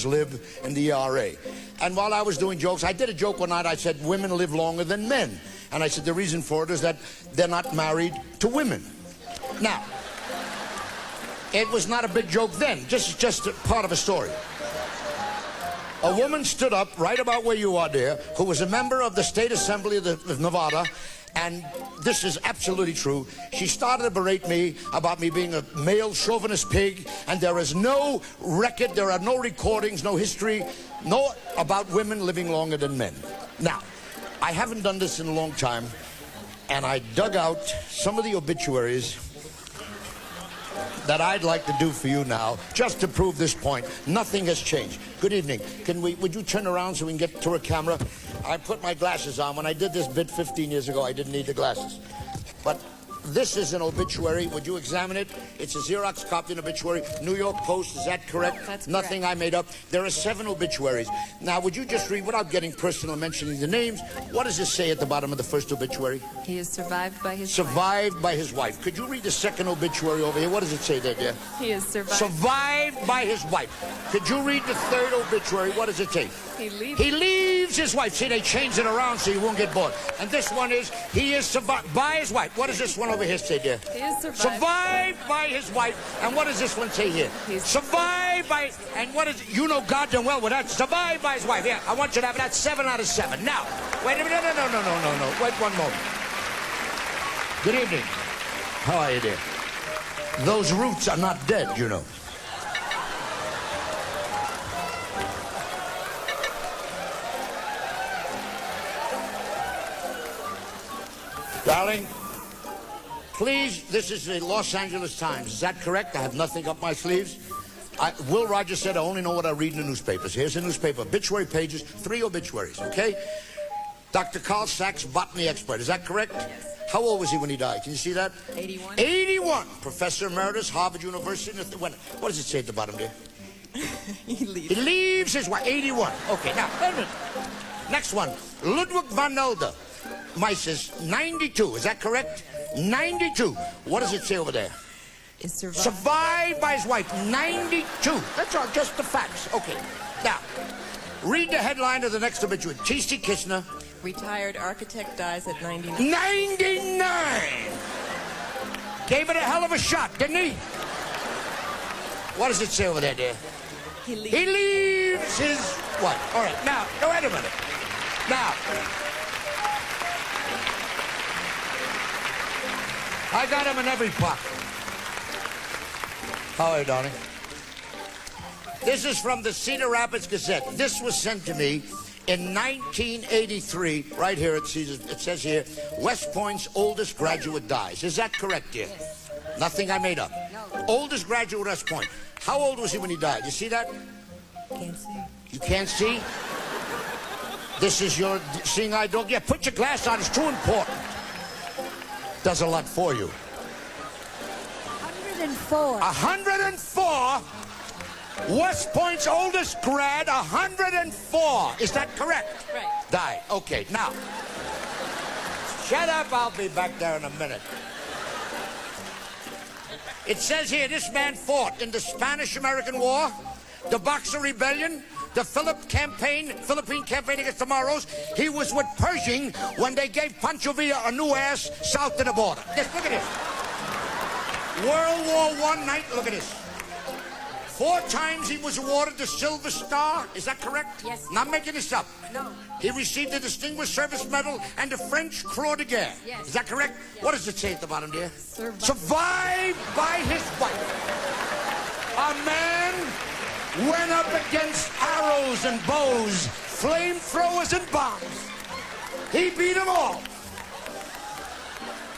live in the ERA. And while I was doing jokes, I did a joke one night. I said women live longer than men. And I said the reason for it is that they're not married to women. Now, it was not a big joke then, just a part of a story. A woman stood up right about where you are, dear, who was a member of the State Assembly of Nevada, and this is absolutely true. She started to berate me about me being a male chauvinist pig, and there is no record, there are no recordings, no history, no about women living longer than men. Now, I haven't done this in a long time, and I dug out some of the obituaries that I'd like to do for you now, just to prove this point. Nothing has changed. Good evening. Would you turn around so we can get to a camera? I put my glasses on. When I did this bit 15 years ago, I didn't need the glasses. But this is an obituary. Would you examine it? It's a Xerox copy of an obituary. New York Post, is that correct? That's Nothing correct. I made up. There are 7 obituaries. Now, would you just read, without getting personal, mentioning the names, what does it say at the bottom of the first obituary? He is survived by his Survived by his wife. Could you read the second obituary over here? What does it say there, dear? wife. He is survived. Survived by his wife. Could you read the third obituary? What does it say? He leaves. He leaves his wife. See, they changed it around so you won't get bored. And this one is, he is survived by his wife. What does this one over here say, dear? He is survived. Survived by his wife. And what does this one say here? He's survived by, and what is, you know goddamn well what that, survived by his wife. Yeah, I want you to have that 7 out of 7. Now, wait a minute, no. Wait one moment. Good evening. How are you, dear? Those roots are not dead, you know. Darling, please, this is the Los Angeles Times. Is that correct? I have nothing up my sleeves. Will Rogers said I only know what I read in the newspapers. Here's the newspaper. Obituary pages, 3 obituaries, okay? Dr. Carl Sachs, botany expert. Is that correct? Yes. How old was he when he died? Can you see that? 81. 81. Professor Emeritus, Harvard University. What does it say at the bottom there? He leaves. He leaves his wife. 81. Okay, now, wait a minute. Next one. Ludwig van Elder. Mises, 92. Is that correct? 92. What does it say over there? Is survived. Survived by his wife. 92. That's all, just the facts. Okay. Now, read the headline of the next obituary. T.C. Kishner. Retired architect dies at 99. 99. Gave it a hell of a shot, didn't he? What does it say over there, dear? He leaves. He leaves his wife. All right. Now, wait a minute. Now, I got him in every pocket. How are you, darling? This is from the Cedar Rapids Gazette. This was sent to me in 1983. Right here, it says here, West Point's oldest graduate dies. Is that correct, dear? Yes. Nothing I made up. No. Oldest graduate at West Point. How old was he when he died? You see that? Can't see. You can't see? This is your seeing eye dog? Yeah, put your glass on. It's too important. Does a lot for you. 104. 104. West Point's oldest grad, 104. Is that correct? Right. Died. Okay, now. Shut up, I'll be back there in a minute. It says here, this man fought in the Spanish-American War, the Boxer Rebellion, the Philippine campaign against the Moros. He was with Pershing when they gave Pancho Villa a new ass south of the border. Just look at this. World War I night, look at this. 4 times he was awarded the Silver Star. Is that correct? Yes. Not making this up. No. He received the Distinguished Service Medal and the French Croix de Guerre. Yes. Is that correct? Yes. What does it say at the bottom, dear? Survived. Survived by his wife. A man went up against arrows and bows, flamethrowers and bombs. He beat them all.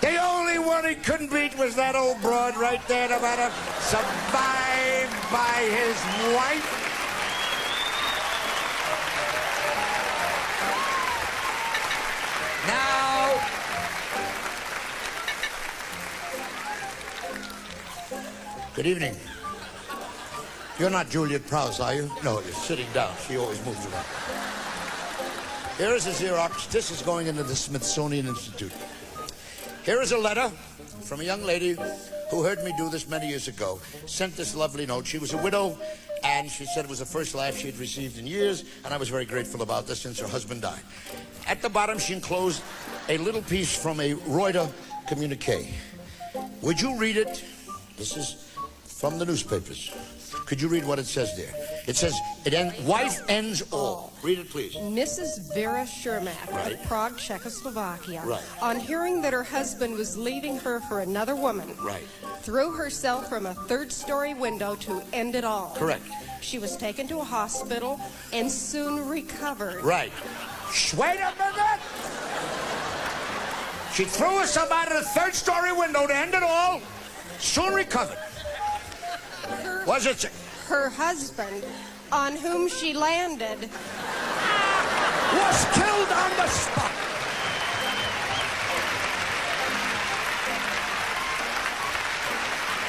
The only one he couldn't beat was that old broad right there, no matter. Survived by his wife. Now, good evening. You're not Juliet Prowse, are you? No, you're sitting down. She always moves around. Here is a Xerox. This is going into the Smithsonian Institute. Here is a letter from a young lady who heard me do this many years ago. Sent this lovely note. She was a widow And she said it was the first laugh she had received in years, and I was very grateful about this since her husband died. At the bottom, she enclosed a little piece from a Reuters communique. Would you read it? This is from the newspapers. Could you read what it says there? It says, wife ends all. Read it, please. Mrs. Vera Shermak Right. of Prague, Czechoslovakia, Right. on hearing that her husband was leaving her for another woman, Right. threw herself from a third-story window to end it all. Correct. She was taken to a hospital and soon recovered. Right. Wait a minute! She threw herself out of the third-story window to end it all. Soon recovered. Was it? Her husband, on whom she landed, Was killed on the spot.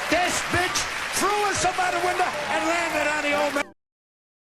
This bitch threw herself out a window and landed on the old man.